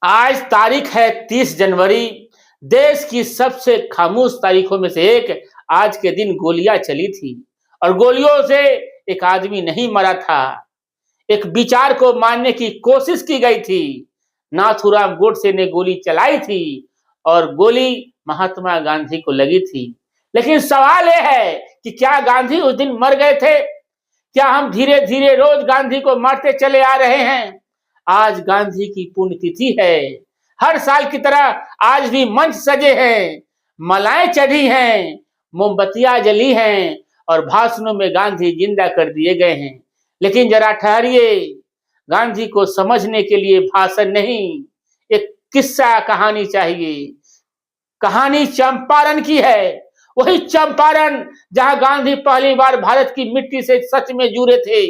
आज तारीख है 30 जनवरी। देश की सबसे खामोश तारीखों में से एक। आज के दिन गोलियां चली थी और गोलियों से एक आदमी नहीं मरा था, एक विचार को मारने की कोशिश की गई थी। नाथूराम गोडसे ने गोली चलाई थी और गोली महात्मा गांधी को लगी थी। लेकिन सवाल यह है कि क्या गांधी उस दिन मर गए थे? क्या हम धीरे धीरे रोज गांधी को मारते चले आ रहे हैं? आज गांधी की पुण्यतिथि है। हर साल की तरह आज भी मंच सजे हैं, मालाएं चढ़ी हैं, मोमबत्तियां जली हैं और भाषणों में गांधी जिंदा कर दिए गए हैं। लेकिन जरा ठहरिए, गांधी को समझने के लिए भाषण नहीं, एक किस्सा कहानी चाहिए। कहानी चंपारण की है, वही चंपारण जहां गांधी पहली बार भारत की मिट्टी से सच में जुड़े थे।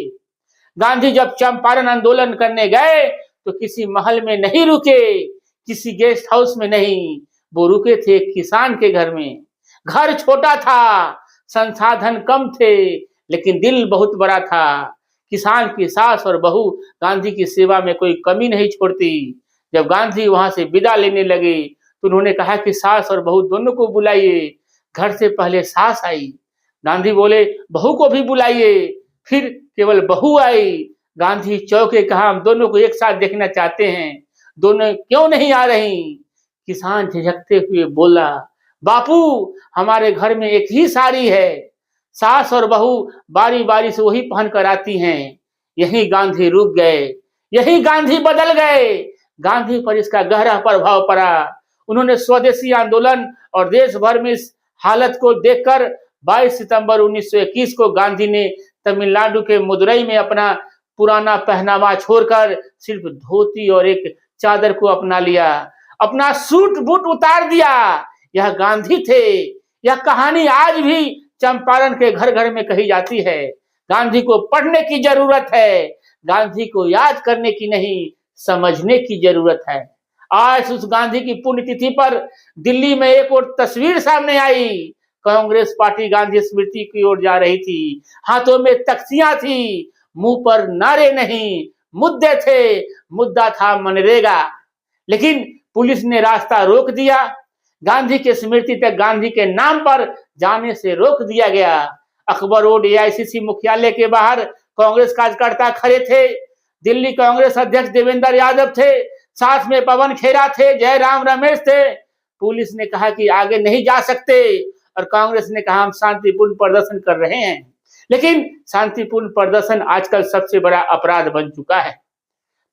गांधी जब चंपारण आंदोलन करने गए तो किसी महल में नहीं रुके, किसी गेस्ट हाउस में नहीं, वो रुके थे किसान के घर में। घर छोटा था, संसाधन कम थे, लेकिन दिल बहुत बड़ा था। किसान की सास और बहू गांधी की सेवा में कोई कमी नहीं छोड़ती। जब गांधी वहां से विदा लेने लगे तो उन्होंने कहा कि सास और बहू दोनों को बुलाइए। घर से पहले सास आई, गांधी बोले बहू को भी बुलाइए, फिर केवल बहू आई। गांधी चौंके, कहा हम दोनों को एक साथ देखना चाहते हैं, दोनों क्यों नहीं आ रही? किसान झिझकते हुए बोला, बापू हमारे घर में एक ही साड़ी है, सास और बहू बारी बारी से वही पहन कर आती हैं। यही गांधी रुक गए, यही गांधी बदल गए। गांधी पर इसका गहरा प्रभाव पड़ा। उन्होंने स्वदेशी आंदोलन और देश भर में इस हालत को देखकर 22 सितंबर 1921 को गांधी ने तमिलनाडु के मदुरई में अपना पुराना पहनावा छोड़कर सिर्फ धोती और एक चादर को अपना लिया, अपना सूट बूट उतार दिया। यह गांधी थे। यह कहानी आज भी चंपारण के घर घर में कही जाती है। गांधी को पढ़ने की जरूरत है, गांधी को याद करने की नहीं, समझने की जरूरत है। आज उस गांधी की पुण्यतिथि पर दिल्ली में एक और तस्वीर सामने आई। कांग्रेस पार्टी गांधी स्मृति की ओर जा रही थी, हाथों में तख्तियां थी, मुंह पर नारे नहीं, मुद्दे थे। मुद्दा था मनरेगा, लेकिन पुलिस ने रास्ता रोक दिया। गांधी के स्मृति तक गांधी के नाम पर जाने से रोक दिया गया। अकबर रोड एआईसीसी मुख्यालय के बाहर कांग्रेस कार्यकर्ता खड़े थे। दिल्ली कांग्रेस अध्यक्ष देवेंद्र यादव थे, साथ में पवन खेरा थे, जयराम रमेश थे। पुलिस ने कहा कि आगे नहीं जा सकते और कांग्रेस ने कहा हम शांतिपूर्ण प्रदर्शन कर रहे हैं। लेकिन शांतिपूर्ण प्रदर्शन आजकल सबसे बड़ा अपराध बन चुका है।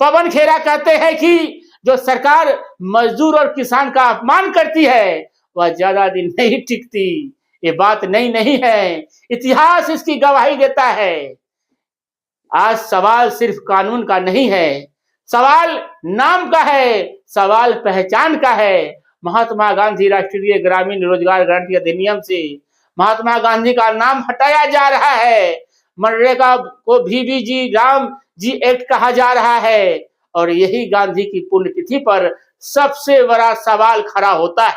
पवन खेरा कहते हैं कि जो सरकार मजदूर और किसान का अपमान करती है वह ज्यादा दिन नहीं टिकती। ये बात नहीं है, इतिहास इसकी गवाही देता है। आज सवाल सिर्फ कानून का नहीं है, सवाल नाम का है, सवाल पहचान का है। महात्मा गांधी राष्ट्रीय ग्रामीण रोजगार गारंटी अधिनियम से महात्मा गांधी का नाम हटाया जा रहा है। मनरेगा को VBG राम जी एक्ट कहा जा रहा है और यही गांधी की पुण्यतिथि पर सबसे बड़ा सवाल खड़ा होता है।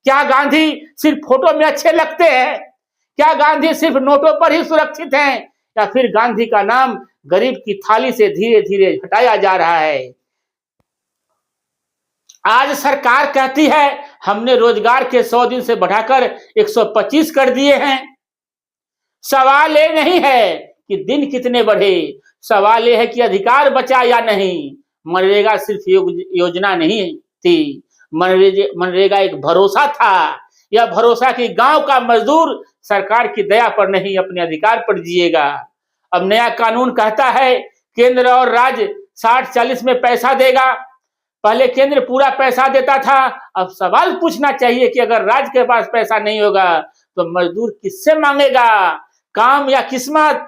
क्या गांधी सिर्फ फोटो में अच्छे लगते हैं? क्या गांधी सिर्फ नोटों पर ही सुरक्षित हैं? या फिर गांधी का नाम गरीब की थाली से धीरे धीरे हटाया जा रहा है? आज सरकार कहती है हमने रोजगार के 100 दिन से बढ़ाकर 125 कर दिए हैं। सवाल ये नहीं है कि दिन कितने बढ़े, सवाल ये है कि अधिकार बचा या नहीं। मनरेगा सिर्फ योजना नहीं थी, मनरेगा एक भरोसा था। यह भरोसा कि गांव का मजदूर सरकार की दया पर नहीं अपने अधिकार पर जिएगा। अब नया कानून कहता है केंद्र और राज्य 60-40 में पैसा देगा। पहले केंद्र पूरा पैसा देता था, अब सवाल पूछना चाहिए कि अगर राज्य के पास पैसा नहीं होगा तो मजदूर किससे मांगेगा, काम या किस्मत?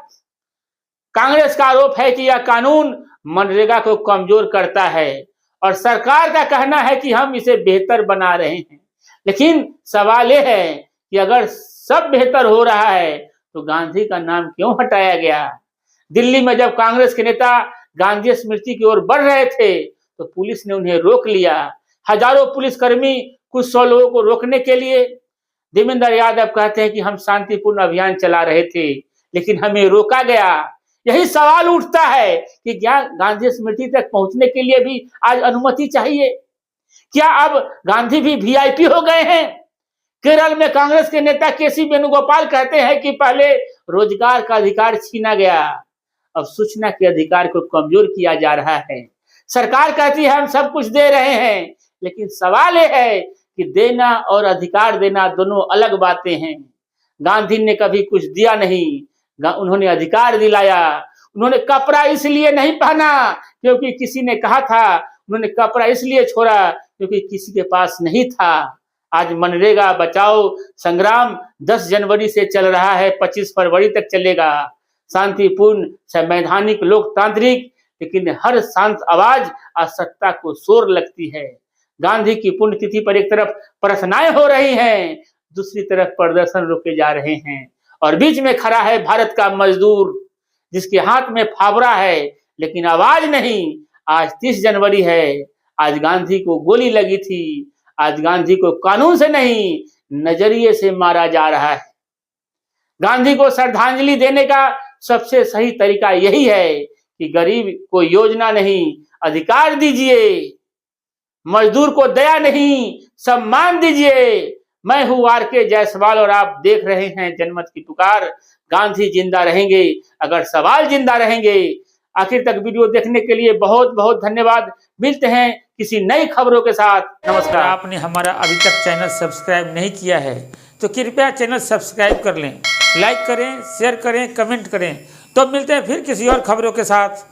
कांग्रेस का आरोप है कि यह कानून मनरेगा को कमजोर करता है और सरकार का कहना है कि हम इसे बेहतर बना रहे हैं। लेकिन सवाल यह है कि अगर सब बेहतर हो रहा है तो गांधी का नाम क्यों हटाया गया? दिल्ली में जब कांग्रेस के नेता गांधी स्मृति की ओर बढ़ रहे थे तो पुलिस ने उन्हें रोक लिया। हजारों पुलिसकर्मी कुछ 100 लोगों को रोकने के लिए। देवेंद्र यादव कहते हैं कि हम शांतिपूर्ण अभियान चला रहे थे लेकिन हमें रोका गया। यही सवाल उठता है कि क्या गांधी स्मृति तक पहुंचने के लिए भी आज अनुमति चाहिए? क्या अब गांधी भी वीआईपी हो गए हैं? केरल में कांग्रेस के नेता केसी वेणुगोपाल कहते हैं कि पहले रोजगार का अधिकार छीना गया, अब सूचना के अधिकार को कमजोर किया जा रहा है। सरकार कहती है हम सब कुछ दे रहे हैं, लेकिन सवाल यह है कि देना और अधिकार देना दोनों अलग बातें हैं। गांधी ने कभी कुछ दिया नहीं, उन्होंने अधिकार दिलाया। उन्होंने कपड़ा इसलिए नहीं पहना क्योंकि किसी ने कहा था, उन्होंने कपड़ा इसलिए छोड़ा क्योंकि किसी के पास नहीं था। आज मनरेगा बचाओ संग्राम 10 जनवरी से चल रहा है, 25 फरवरी तक चलेगा। शांतिपूर्ण, संवैधानिक, लोकतांत्रिक, लेकिन हर शांत आवाज आज सत्ता को शोर लगती है। गांधी की पुण्यतिथि पर एक तरफ प्रार्थनाएं हो रही हैं, दूसरी तरफ प्रदर्शन रोके जा रहे हैं, और बीच में खड़ा है भारत का मजदूर जिसके हाथ में फावड़ा है लेकिन आवाज नहीं। आज 30 जनवरी है, आज गांधी को गोली लगी थी, आज गांधी को कानून से नहीं नजरिए से मारा जा रहा है। गांधी को श्रद्धांजलि देने का सबसे सही तरीका यही है कि गरीब को योजना नहीं अधिकार दीजिए, मजदूर को दया नहीं सम्मान दीजिए। मैं हूं आर.के. जायसवाल और आप देख रहे हैं जनमत की पुकार। गांधी जिंदा रहेंगे अगर सवाल जिंदा रहेंगे। आखिर तक वीडियो देखने के लिए बहुत बहुत धन्यवाद। मिलते हैं किसी नई खबरों के साथ। नमस्कार। आपने हमारा अभी तक चैनल सब्सक्राइब नहीं किया है तो कृपया चैनल सब्सक्राइब कर लें, लाइक करें, शेयर करें, कमेंट करें। तो मिलते हैं फिर किसी और खबरों के साथ।